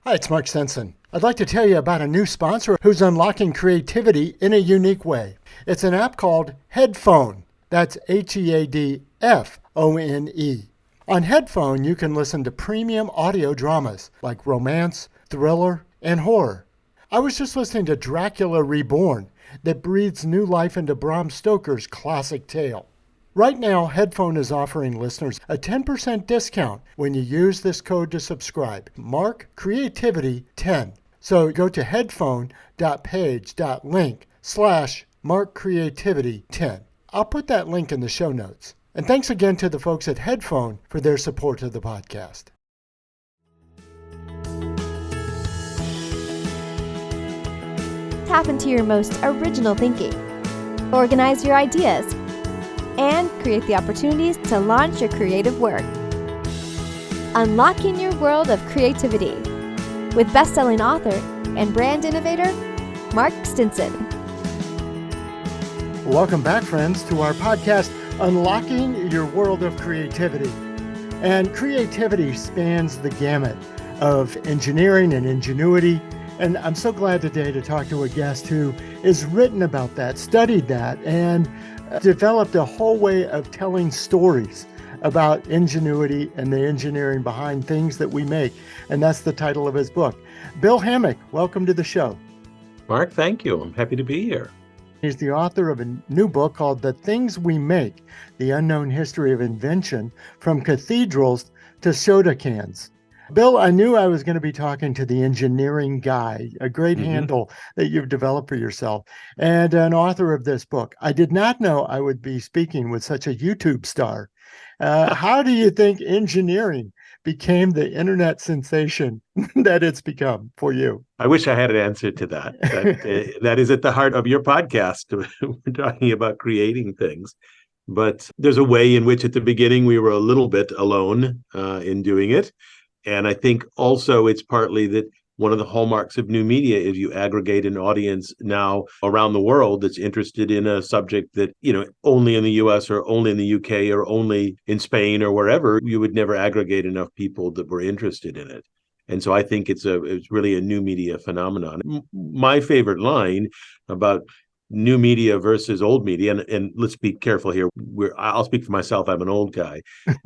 Hi, it's Mark Sensen. I'd like to tell you about a new sponsor who's unlocking creativity in a unique way. It's an app called Headphone. That's Headphone. On Headphone, you can listen to premium audio dramas like romance, thriller, and horror. I was just listening to Dracula Reborn that breathes new life into Bram Stoker's classic tale. Right now, Headphone is offering listeners a 10% discount when you use this code to subscribe. Mark Creativity 10. So go to headphone.page.link/markcreativity10. I'll put that link in the show notes. And thanks again to the folks at Headphone for their support of the podcast. Tap into your most original thinking. Organize your ideas and create the opportunities to launch your creative work. Unlocking your world of creativity with best-selling author and brand innovator, Mark Stinson. Welcome back, friends, to our podcast, Unlocking Your World of Creativity. And creativity spans the gamut of engineering and ingenuity. And I'm so glad today to talk to a guest who has written about that, studied that, and developed a whole way of telling stories about ingenuity and the engineering behind things that we make. And that's the title of his book. Bill Hammack, welcome to the show. Mark, thank you. I'm happy to be here. He's the author of a new book called The Things We Make, The Unknown History of Invention, From Cathedrals to Soda Cans. Bill, I knew I was going to be talking to the engineering guy, a great handle that you've developed for yourself, and an author of this book. I did not know I would be speaking with such a YouTube star. How do you think engineering became the internet sensation that it's become for you? I wish I had an answer to that. That is at the heart of your podcast. We're talking about creating things. But there's a way in which at the beginning we were a little bit alone in doing it. And I think also it's partly that one of the hallmarks of new media is you aggregate an audience now around the world that's interested in a subject that, only in the US or only in the UK or only in Spain or wherever, you would never aggregate enough people that were interested in it. And so I think it's really a new media phenomenon. My favorite line about new media versus old media, and let's be careful here. I'll speak for myself. I'm an old guy.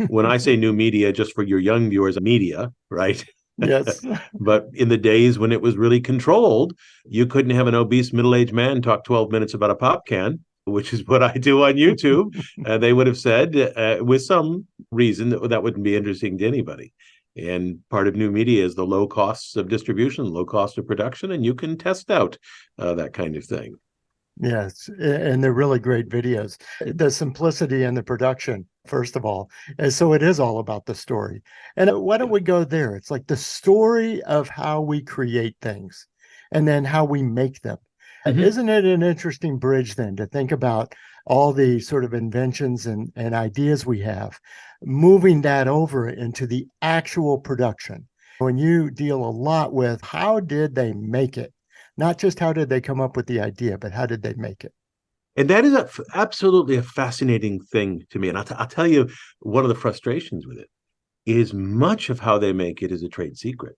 When I say new media, just for your young viewers, media, right? Yes. But in the days when it was really controlled, you couldn't have an obese middle-aged man talk 12 minutes about a pop can, which is what I do on YouTube. They would have said, with some reason, that wouldn't be interesting to anybody. And part of new media is the low costs of distribution, low cost of production, and you can test out that kind of thing. Yes, and they're really great videos. The simplicity and the production, first of all. And so it is all about the story. And why don't we go there? It's like the story of how we create things and then how we make them. Isn't it an interesting bridge then to think about all the sort of inventions and ideas we have, moving that over into the actual production? When you deal a lot with how did they make it? Not just how did they come up with the idea, but how did they make it? And that is absolutely a fascinating thing to me. And I'll tell you, one of the frustrations with it is much of how they make it is a trade secret.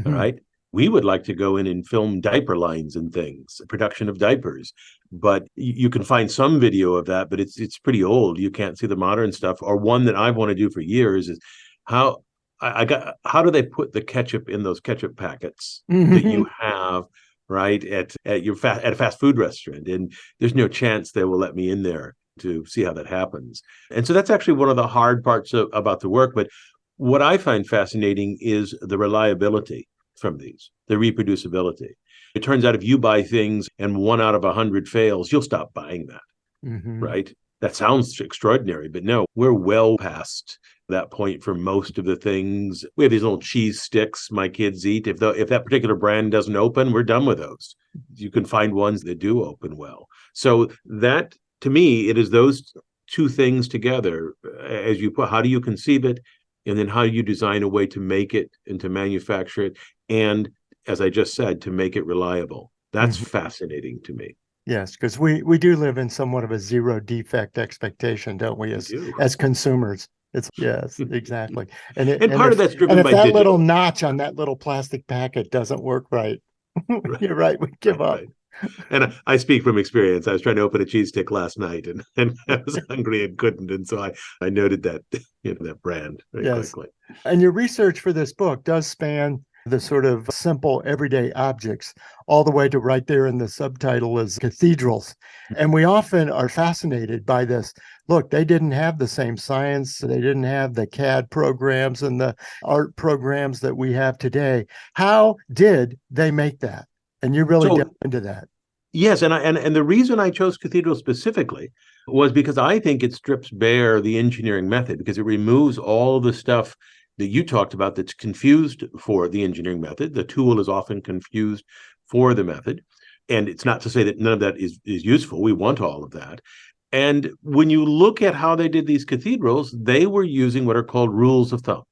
All right. We would like to go in and film diaper lines and things, production of diapers, but you can find some video of that, but it's pretty old. You can't see the modern stuff. Or one that I've wanted to do for years is how do they put the ketchup in those ketchup packets that you have, right, at a fast food restaurant, and there's no chance they will let me in there to see how that happens. And so that's actually one of the hard parts about the work. But what I find fascinating is the reliability from these, the reproducibility. It turns out if you buy things and 1 out of 100 fails, you'll stop buying that, right? That sounds extraordinary, but no, we're well past that point for most of the things. We have these little cheese sticks my kids eat. If that particular brand doesn't open, we're done with those. You can find ones that do open well. So that, to me, it is those two things together. As you put, how do you conceive it? And then how do you design a way to make it and to manufacture it? And as I just said, to make it reliable. That's fascinating to me. Yes, because we do live in somewhat of a zero defect expectation, don't we, as consumers? It's yes, exactly. And part of that's driven and if by that little digital. notch on that little plastic packet doesn't work right, Right, you're right, we give right, up. right. And I speak from experience. I was trying to open a cheese stick last night, and I was hungry and couldn't. And so I noted that, that brand very Yes. quickly. And your research for this book does span the sort of simple everyday objects all the way to right there in the subtitle is cathedrals. And we often are fascinated by this. Look, they didn't have the same science, they didn't have the CAD programs and the art programs that we have today. How did they make that? And you really So delve into that. yes, and the reason I chose Cathedral specifically was because I think it strips bare the engineering method, because it removes all the stuff that you talked about that's confused for the engineering method. The tool is often confused for the method. And it's not to say that none of that is useful. We want all of that. And when you look at how they did these cathedrals, they were using what are called rules of thumb.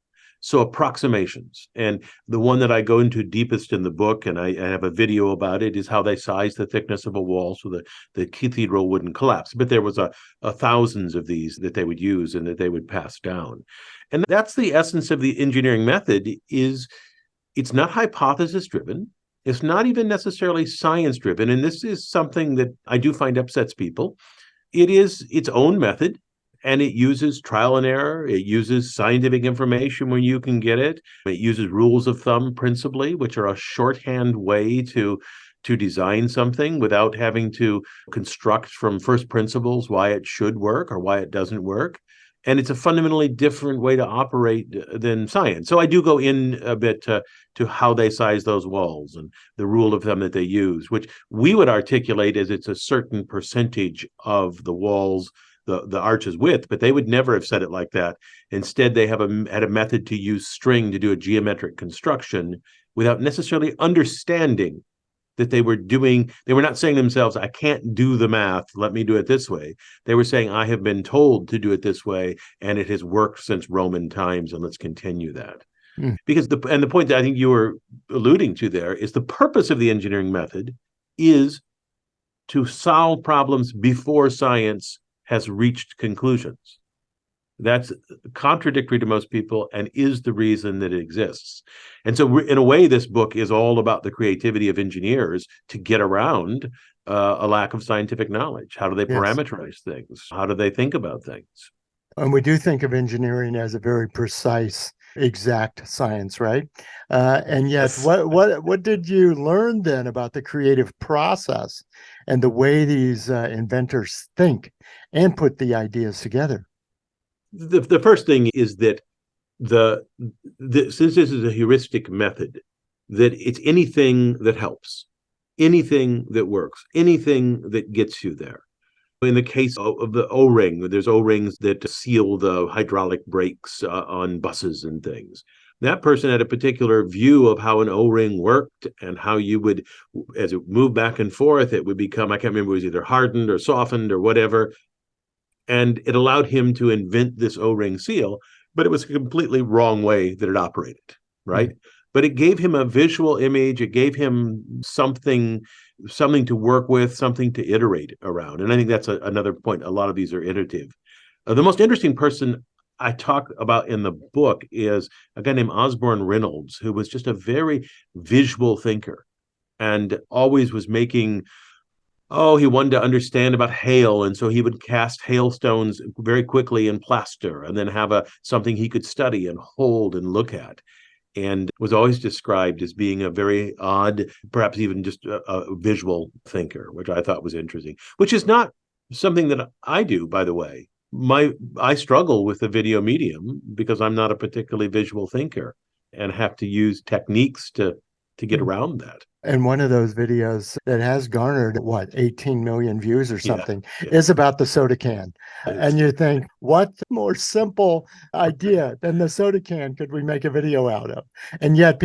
So approximations. And the one that I go into deepest in the book, and I have a video about it, is how they sized the thickness of a wall so that the cathedral wouldn't collapse. But there was a thousands of these that they would use and that they would pass down. And that's the essence of the engineering method. Is it's not hypothesis driven. It's not even necessarily science driven. And this is something that I do find upsets people. It is its own method, and it uses trial and error. It uses scientific information when you can get it. It uses rules of thumb principally, which are a shorthand way to design something without having to construct from first principles why it should work or why it doesn't work. And it's a fundamentally different way to operate than science. So I do go in a bit to how they size those walls and the rule of thumb that they use, which we would articulate as it's a certain percentage of the walls, the arch's width, but they would never have said it like that. Instead, they had a method to use string to do a geometric construction without necessarily understanding that they were not saying to themselves, I can't do the math, let me do it this way. They were saying, I have been told to do it this way, and it has worked since Roman times, and let's continue that. Because the point that I think you were alluding to there is the purpose of the engineering method is to solve problems before science has reached conclusions. That's contradictory to most people and is the reason that it exists. And so in a way, this book is all about the creativity of engineers to get around a lack of scientific knowledge. How do they parameterize things? How do they think about things? And we do think of engineering as a very precise, exact science, right? And yet, Yes. what did you learn then about the creative process and the way these inventors think and put the ideas together? The first thing is that since this is a heuristic method, that it's anything that helps, anything that works, anything that gets you there. In the case of the O-ring, there's O-rings that seal the hydraulic brakes on buses and things. That person had a particular view of how an O-ring worked and how you would, as it moved back and forth, it would become, I can't remember, it was either hardened or softened or whatever. And it allowed him to invent this O-ring seal, but it was a completely wrong way that it operated, right? Mm-hmm. But it gave him a visual image. It gave him something to work with, something to iterate around. And I think that's another point. A lot of these are iterative. The most interesting person I talk about in the book is a guy named Osborne Reynolds, who was just a very visual thinker and always was making... he wanted to understand about hail, and so he would cast hailstones very quickly in plaster and then have something he could study and hold and look at, and was always described as being a very odd, perhaps even just a visual thinker, which I thought was interesting, which is not something that I do, by the way. I struggle with the video medium because I'm not a particularly visual thinker and have to use techniques to get around that. And one of those videos that has garnered, 18 million views or something, yeah. is about the soda can. And you think, what more simple idea than the soda can could we make a video out of? And yet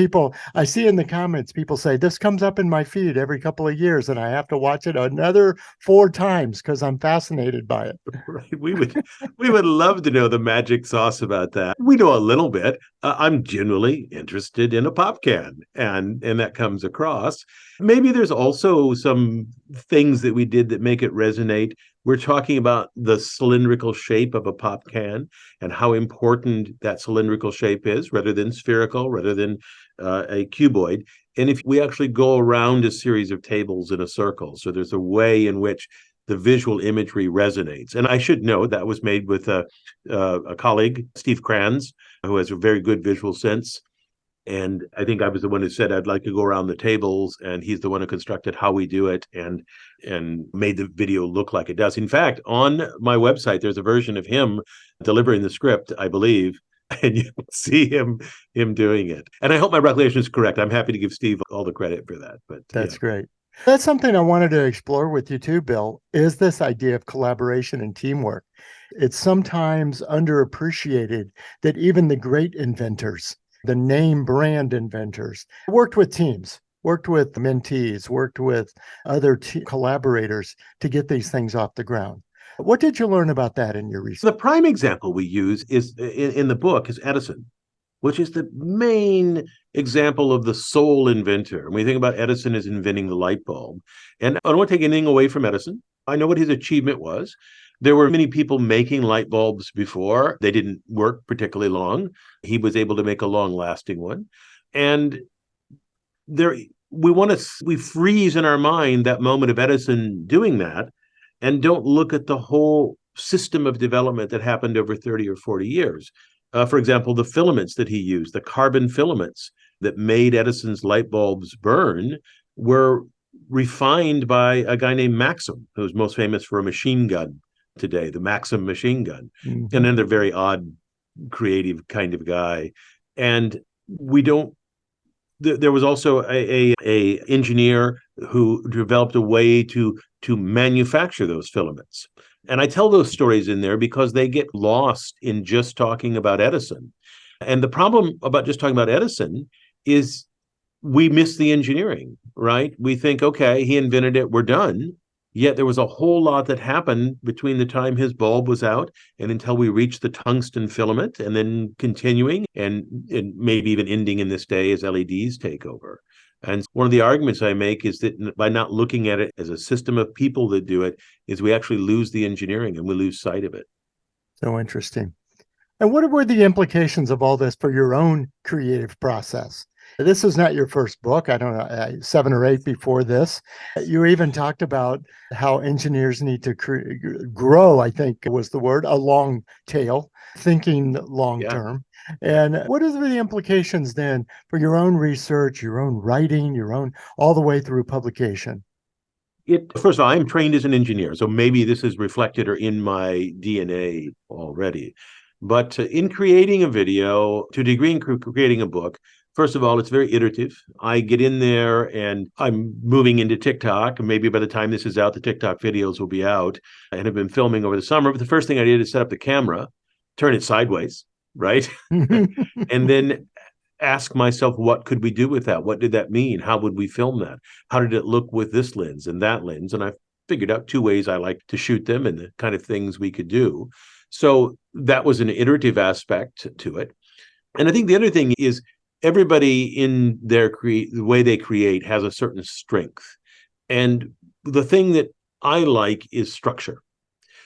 I see in the comments, people say, this comes up in my feed every couple of years, and I have to watch it another 4 times because I'm fascinated by it. Right. We would love to know the magic sauce about that. We know a little bit. I'm genuinely interested in a pop can, and that comes across. us. Maybe there's also some things that we did that make it resonate. We're talking about the cylindrical shape of a pop can and how important that cylindrical shape is, rather than spherical, rather than a cuboid. And if we actually go around a series of tables in a circle, so there's a way in which the visual imagery resonates. And I should note that was made with a colleague, Steve Kranz, who has a very good visual sense. And I think I was the one who said I'd like to go around the tables, and he's the one who constructed how we do it and made the video look like it does. In fact, on my website, there's a version of him delivering the script, I believe, and you can see him doing it. And I hope my recollection is correct. I'm happy to give Steve all the credit for that. But that's great. That's something I wanted to explore with you too, Bill, is this idea of collaboration and teamwork. It's sometimes underappreciated that even the great inventors, the name brand inventors, worked with teams, worked with mentees, worked with other collaborators to get these things off the ground. What did you learn about that in your research? The prime example we use is in the book is Edison, which is the main example of the sole inventor. When we think about Edison as inventing the light bulb. And I don't want to take anything away from Edison. I know what his achievement was. There were many people making light bulbs before. They didn't work particularly long. He was able to make a long-lasting one. And we freeze in our mind that moment of Edison doing that and don't look at the whole system of development that happened over 30 or 40 years. For example, the filaments that he used, the carbon filaments that made Edison's light bulbs burn, were refined by a guy named Maxim, who's most famous for a machine gun today, the Maxim machine gun. Mm-hmm. And another very odd, creative kind of guy. And there was also a engineer who developed a way to manufacture those filaments. And I tell those stories in there because they get lost in just talking about Edison. And the problem about just talking about Edison is we miss the engineering, right? We think, okay, he invented it, we're done. Yet there was a whole lot that happened between the time his bulb was out and until we reached the tungsten filament, and then continuing and maybe even ending in this day as LEDs take over. And one of the arguments I make is that by not looking at it as a system of people that do it, is we actually lose the engineering and we lose sight of it. So interesting. And what were the implications of all this for your own creative process? This is not your first book. I don't know, 7 or 8 before this. You even talked about how engineers need to grow, I think was the word, a long tail, thinking long term. And what are the implications then for your own research, your own writing, your own, all the way through publication? First of all, I'm trained as an engineer, so maybe this is reflected or in my DNA already. But in creating a video, to a degree in creating a book, first of all, it's very iterative. I get in there and I'm moving into TikTok. Maybe by the time this is out, the TikTok videos will be out and have been filming over the summer. But the first thing I did is set up the camera, turn it sideways, right? And then ask myself, what could we do with that? What did that mean? How would we film that? How did it look with this lens and that lens? And I figured out 2 ways I like to shoot them and the kind of things we could do. So that was an iterative aspect to it. And I think the other thing is everybody in the way they create has a certain strength. And the thing that I like is structure.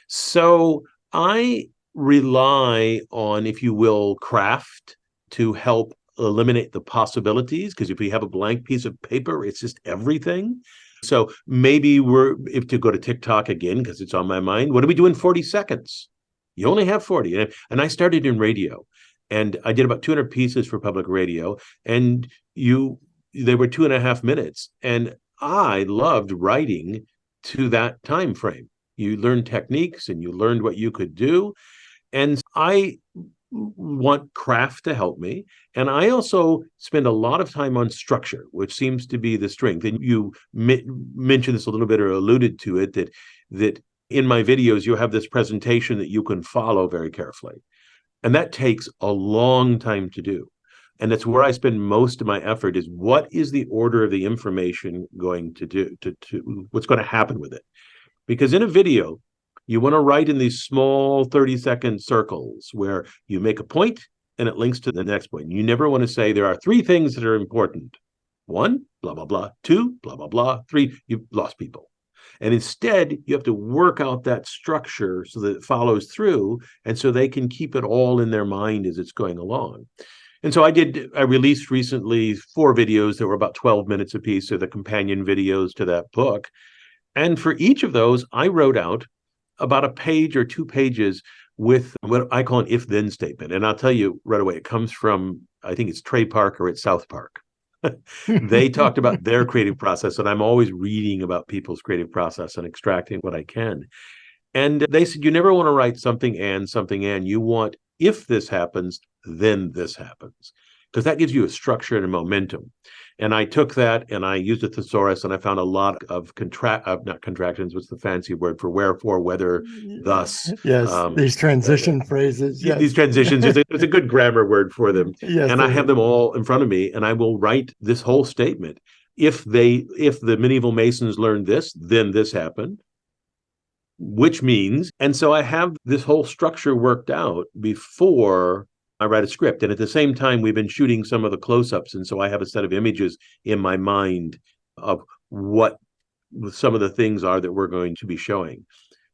So I rely on, if you will, craft to help eliminate the possibilities, because if we have a blank piece of paper, it's just everything. So maybe if to go to TikTok again, because it's on my mind, what do we do in 40 seconds? You only have 40. And I started in radio, and I did about 200 pieces for public radio, and they were 2.5 minutes. And I loved writing to that time frame. You learned techniques and you learned what you could do. And I want craft to help me. And I also spend a lot of time on structure, which seems to be the strength. And you mentioned this a little bit or alluded to it, that in my videos, you have this presentation that you can follow very carefully. And that takes a long time to do. And that's where I spend most of my effort, is what is the order of the information going to do, to what's going to happen with it. Because in a video, you want to write in these small 30-second circles where you make a point and it links to the next point. You never want to say there are 3 things that are important. 1, blah, blah, blah. 2, blah, blah, blah. 3, you've lost people. And instead, you have to work out that structure so that it follows through, and so they can keep it all in their mind as it's going along. And so I released recently 4 videos that were about 12 minutes apiece. They're the companion videos to that book. And for each of those, I wrote out about a page or 2 pages with what I call an if-then statement. And I'll tell you right away, it comes from, I think it's Trey Parker at South Park. They talked about their creative process, and I'm always reading about people's creative process and extracting what I can. And they said, you never want to write something and. You want, if this happens, then this happens. Because that gives you a structure and a momentum. And I took that and I used a thesaurus, and I found a lot of not contractions, what's the fancy word for wherefore, whether, thus. Yes, these transition phrases. Yes. These transitions, it's a good grammar word for them. Yes, and I have them all in front of me, and I will write this whole statement. If the medieval Masons learned this, then this happened. Which means, and so I have this whole structure worked out before I write a script. And at the same time, we've been shooting some of the close-ups. And so I have a set of images in my mind of what some of the things are that we're going to be showing.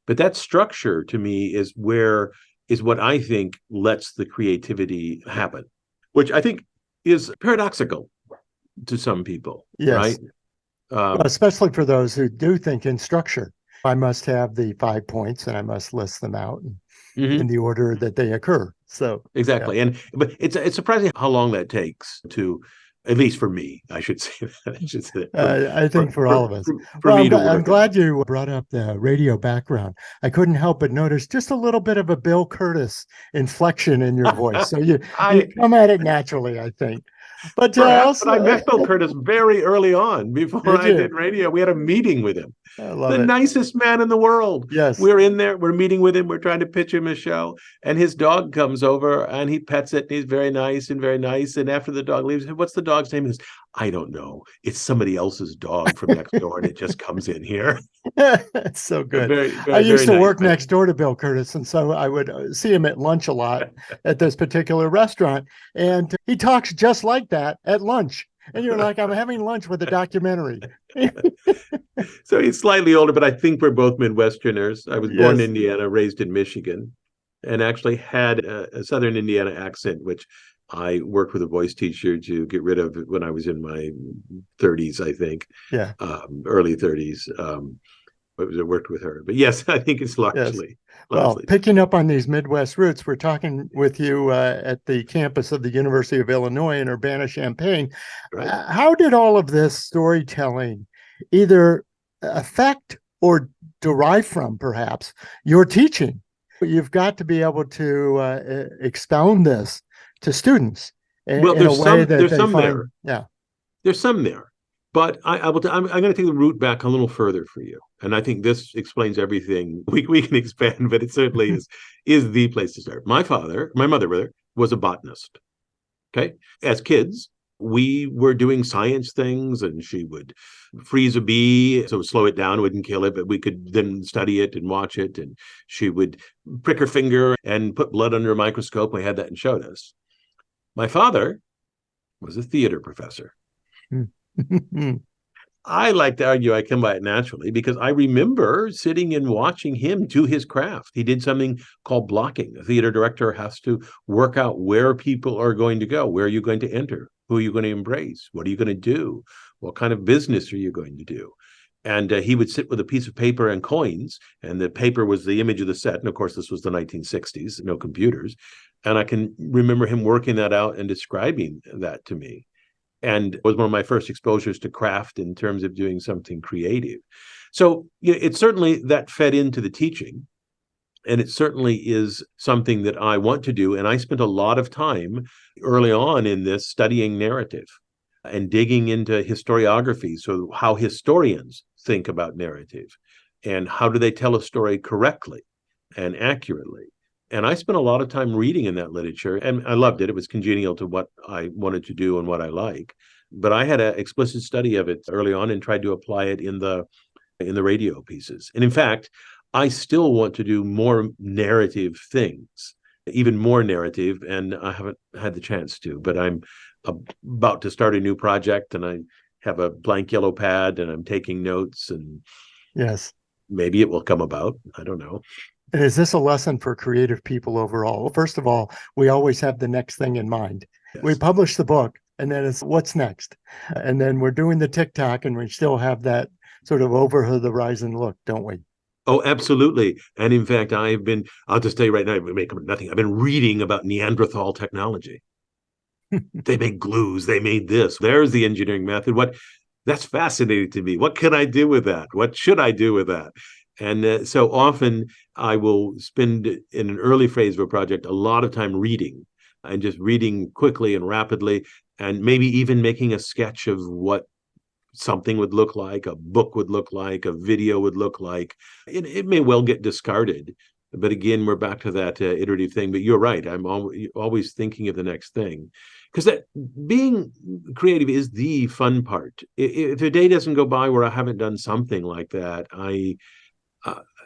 But that structure to me is what I think lets the creativity happen, which I think is paradoxical to some people. Yes. Right? Well, especially for those who do think in structure. I must have the 5 points and I must list them out in the order that they occur. So exactly. Yeah. But it's surprising how long that takes to, at least for me, I should say that. I think for all of us. I'm glad you brought up the radio background. I couldn't help but notice just a little bit of a Bill Curtis inflection in your voice. So you come at it naturally, I think. But I met Bill Curtis very early on before I did radio. We had a meeting with him. I love the nicest man in the world. Yes. We're in there, we're meeting with him, we're trying to pitch him a show, and his dog comes over and he pets it, and he's very nice. And after the dog leaves, what's the dog's name? He goes, I don't know. It's somebody else's dog from next door, and it just comes in here. That's so good. I used to work next door to Bill Curtis, and so I would see him at lunch a lot at this particular restaurant, and he talks just like that at lunch. And you're like, I'm having lunch with a documentary. So he's slightly older, but I think we're both Midwesterners. I was born in Indiana, raised in Michigan, and actually had a Southern Indiana accent, which I worked with a voice teacher to get rid of when I was in my 30s, I think. Yeah. Early 30s. I worked with her. But yes, I think it's largely. Yes. Well, picking up on these Midwest roots, we're talking with you at the campus of the University of Illinois in Urbana-Champaign. Right. How did all of this storytelling either affect or derive from, perhaps, your teaching? You've got to be able to expound this to students in a way that there's they some find. there. Yeah. There's some there. But I'm going to take the route back a little further for you. And I think this explains everything. We can expand, but it certainly is the place to start. My mother, was a botanist. Okay. As kids, we were doing science things, and she would freeze a bee, so slow it down, wouldn't kill it, but we could then study it and watch it. And she would prick her finger and put blood under a microscope. We had that and showed us. My father was a theater professor. I like to argue I come by it naturally because I remember sitting and watching him do his craft. He did something called blocking. A theater director has to work out where people are going to go. Where are you going to enter? Who are you going to embrace? What are you going to do? What kind of business are you going to do? And he would sit with a piece of paper and coins, and the paper was the image of the set. And of course, this was the 1960s, no computers. And I can remember him working that out and describing that to me. And it was one of my first exposures to craft in terms of doing something creative. So it certainly that fed into the teaching. And it certainly is something that I want to do. And I spent a lot of time early on in this studying narrative and digging into historiography. So how historians think about narrative and how do they tell a story correctly and accurately. And I spent a lot of time reading in that literature, and I loved it. It was congenial to what I wanted to do and what I like. But I had an explicit study of it early on and tried to apply it in the radio pieces. And in fact, I still want to do more narrative things, even more narrative, and I haven't had the chance to. But I'm about to start a new project, and have a blank yellow pad and I'm taking notes, and Yes. maybe it will come about. I don't know. And is this a lesson for creative people overall? Well, first of all, we always have the next thing in mind. We Yes. publish the book, and then it's what's next. And then we're doing the TikTok, and we still have that sort of over the horizon look, don't we? Oh, absolutely. And in fact, I'll just tell you right now, I've been reading about Neanderthal technology. They make glues, they made this. There's the engineering method. That's fascinating to me. What can I do with that? What should I do with that? And so often I will spend in an early phase of a project a lot of time reading, and just reading quickly and rapidly, and maybe even making a sketch of what something would look like, a book would look like, a video would look like. It may well get discarded. But again, we're back to that iterative thing. But you're right. I'm always thinking of the next thing, because that being creative is the fun part. If a day doesn't go by where I haven't done something like that,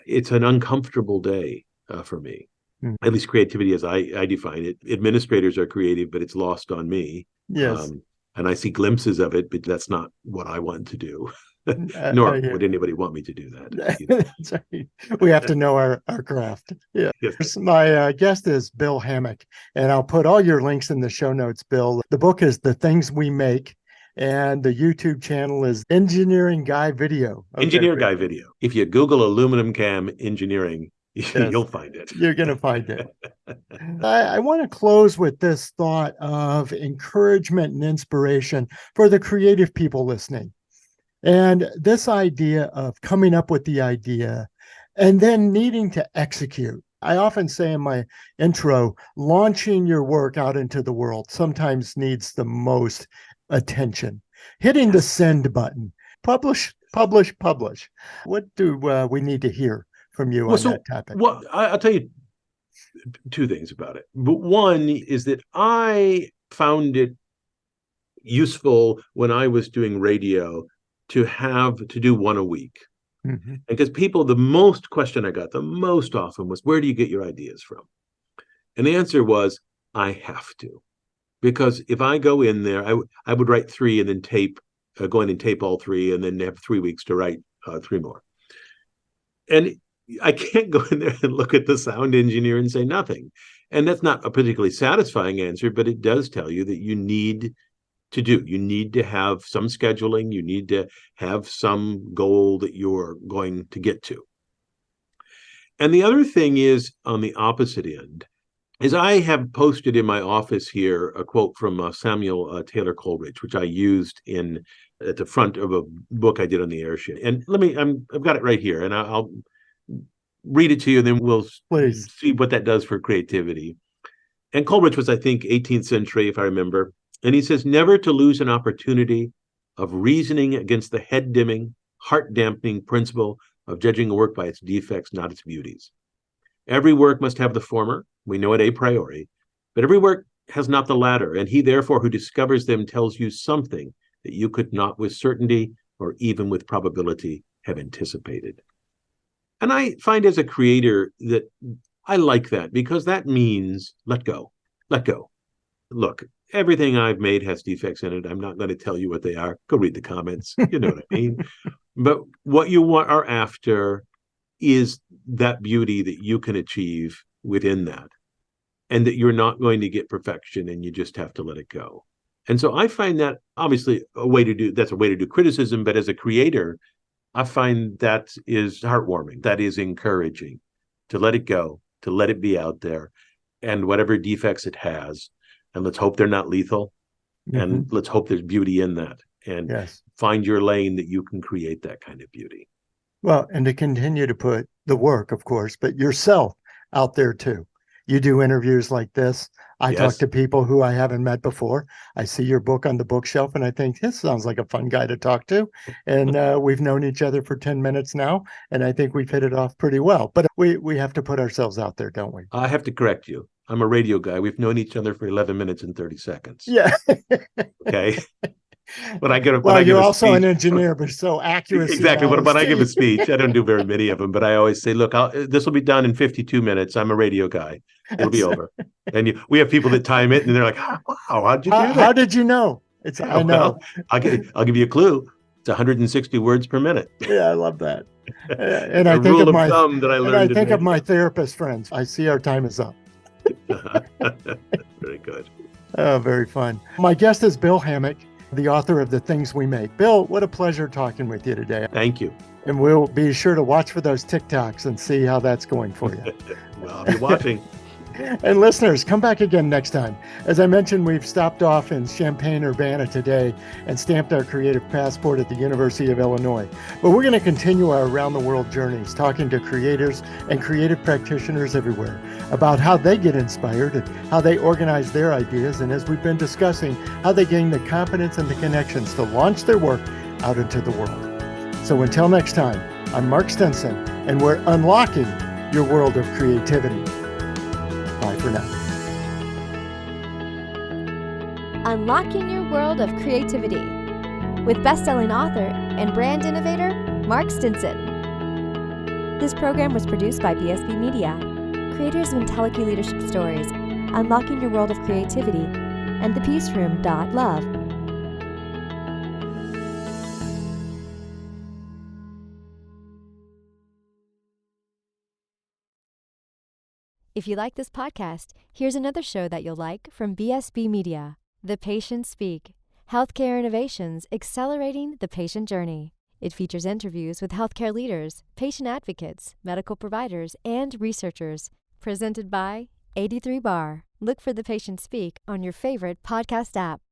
it's an uncomfortable day for me. At least creativity as I define it. Administrators are creative, but it's lost on me. Yes. And I see glimpses of it, but that's not what I want to do. Nor would anybody want me to do that. That's right. We have to know our craft. Yeah. Yes. My guest is Bill Hammack, and I'll put all your links in the show notes, Bill. The book is The Things We Make, and the YouTube channel is Engineering Guy Video. Okay. Engineer Guy Video. If you Google aluminum cam engineering, you'll find it. You're going to find it. I want to close with this thought of encouragement and inspiration for the creative people listening. And this idea of coming up with the idea and then needing to execute. I often say in my intro, launching your work out into the world sometimes needs the most attention. Hitting the send button, publish. What do we need to hear from you on that topic? Well, I'll tell you two things about it. But one is that I found it useful when I was doing radio to do one a week. Mm-hmm. Because the most question I got the most often was, where do you get your ideas from? And the answer was, I have to. Because if I go in there, I would write 3 and then go in and tape all 3 and then have 3 weeks to write 3 more. And I can't go in there and look at the sound engineer and say nothing. And that's not a particularly satisfying answer, but it does tell you that you need to have some scheduling. You need to have some goal that you're going to get to. And the other thing is, on the opposite end, is I have posted in my office here a quote from Samuel Taylor Coleridge, which I used at the front of a book I did on the airship. And I've got it right here, and I'll read it to you, and then we'll see what that does for creativity. And Coleridge was, I think, 18th century, if I remember. And he says, never to lose an opportunity of reasoning against the head-dimming, heart-dampening principle of judging a work by its defects, not its beauties. Every work must have the former, we know it a priori, but every work has not the latter, and he, therefore, who discovers them tells you something that you could not with certainty or even with probability have anticipated. And I find as a creator that I like that, because that means let go. Look, everything I've made has defects in it. I'm not going to tell you what they are. Go read the comments. You know what I mean? But what you are after is that beauty that you can achieve within that, and that you're not going to get perfection, and you just have to let it go. And so I find that obviously a way to do criticism, but as a creator, I find that is heartwarming. That is encouraging, to let it go, to let it be out there, and whatever defects it has. And let's hope they're not lethal. Mm-hmm. And let's hope there's beauty in that. And find your lane that you can create that kind of beauty. Well, and to continue to put the work, of course, but yourself out there too. You do interviews like this. I talk to people who I haven't met before. I see your book on the bookshelf and I think, this sounds like a fun guy to talk to. And we've known each other for 10 minutes now. And I think we've hit it off pretty well. But we have to put ourselves out there, don't we? I have to correct you. I'm a radio guy. We've known each other for 11 minutes and 30 seconds. Yeah. Okay. You're also an engineer, but so accurate. Exactly. When I give a speech, I don't do very many of them, but I always say, look, this will be done in 52 minutes. I'm a radio guy. It'll be over. And we have people that time it and they're like, wow, how'd you do that? How did you know? I know. Well, I'll give you a clue. It's 160 words per minute. Yeah, I love that. And A I think rule of of thumb that I and I learned in think of my radio. therapist friends. I see our time is up. Very good. Oh, very fun. My guest is Bill Hammack, the author of The Things We Make. Bill, what a pleasure talking with you today. Thank you. And we'll be sure to watch for those TikToks and see how that's going for you. Well, I'll be watching. And listeners, come back again next time. As I mentioned, we've stopped off in Champaign, Urbana today and stamped our creative passport at the University of Illinois. But we're going to continue our around the world journeys, talking to creators and creative practitioners everywhere about how they get inspired and how they organize their ideas. And as we've been discussing, how they gain the confidence and the connections to launch their work out into the world. So until next time, I'm Mark Stinson, and we're unlocking your world of creativity. Bye for now. Unlocking Your World of Creativity with best-selling author and brand innovator, Mark Stinson. This program was produced by BSB Media, creators of IntelliKey Leadership Stories, Unlocking Your World of Creativity, and thepeaceroom.love. If you like this podcast, here's another show that you'll like from BSB Media, The Patients Speak, Healthcare Innovations Accelerating the Patient Journey. It features interviews with healthcare leaders, patient advocates, medical providers, and researchers. Presented by 83 Bar. Look for The Patients Speak on your favorite podcast app.